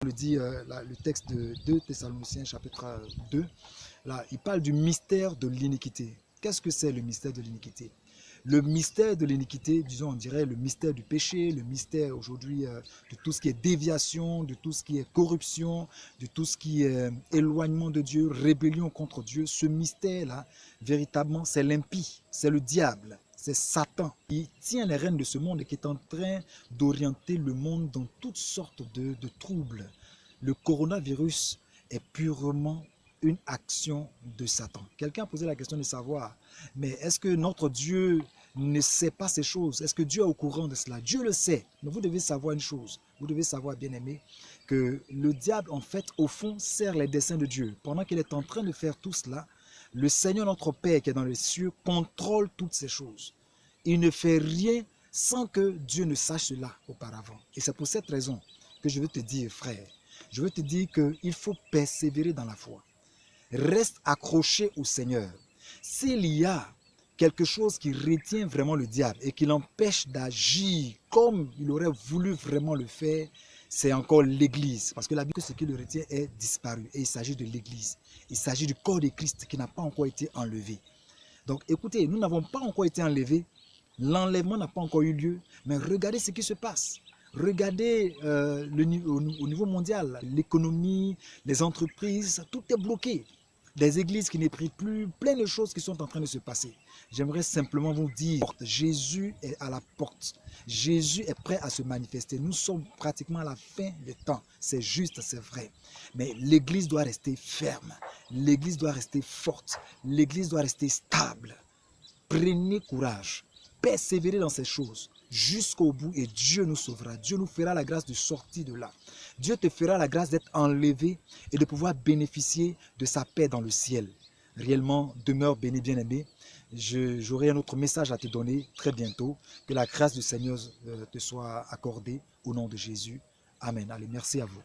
le dit le texte de 2 Thessaloniciens chapitre 2, là, il parle du mystère de l'iniquité. Qu'est-ce que c'est le mystère de l'iniquité? Le mystère de l'iniquité, disons, on dirait le mystère du péché, le mystère aujourd'hui de tout ce qui est déviation, de tout ce qui est corruption, de tout ce qui est éloignement de Dieu, rébellion contre Dieu. Ce mystère-là, véritablement, c'est l'impie, c'est le diable, c'est Satan. Il tient les rênes de ce monde et qui est en train d'orienter le monde dans toutes sortes de troubles. Le coronavirus est purement une action de Satan. Quelqu'un a posé la question de savoir, mais est-ce que notre Dieu ne sait pas ces choses? Est-ce que Dieu est au courant de cela? Dieu le sait, mais vous devez savoir une chose, vous devez savoir, bien-aimé, que le diable, en fait, au fond, sert les desseins de Dieu. Pendant qu'il est en train de faire tout cela, le Seigneur, notre Père, qui est dans les cieux, contrôle toutes ces choses. Il ne fait rien sans que Dieu ne sache cela auparavant. Et c'est pour cette raison que je veux te dire, frère, je veux te dire qu'il faut persévérer dans la foi. Reste accroché au Seigneur. S'il y a quelque chose qui retient vraiment le diable et qui l'empêche d'agir comme il aurait voulu vraiment le faire, c'est encore l'Église. Parce que la Bible, ce qui le retient est disparu. Et il s'agit de l'Église. Il s'agit du corps de Christ qui n'a pas encore été enlevé. Donc écoutez, nous n'avons pas encore été enlevés. L'enlèvement n'a pas encore eu lieu. Mais regardez ce qui se passe. Regardez au niveau mondial, l'économie, les entreprises, tout est bloqué. Des églises qui ne prient plus, plein de choses qui sont en train de se passer. J'aimerais simplement vous dire, Jésus est à la porte. Jésus est prêt à se manifester. Nous sommes pratiquement à la fin des temps. C'est juste, c'est vrai. Mais l'église doit rester ferme. L'église doit rester forte. L'église doit rester stable. Prenez courage. Persévérez dans ces choses jusqu'au bout et Dieu nous sauvera. Dieu nous fera la grâce de sortir de là. Dieu te fera la grâce d'être enlevé et de pouvoir bénéficier de sa paix dans le ciel. Réellement, demeure béni, bien-aimé. J'aurai un autre message à te donner très bientôt. Que la grâce du Seigneur te soit accordée au nom de Jésus. Amen. Allez, merci à vous.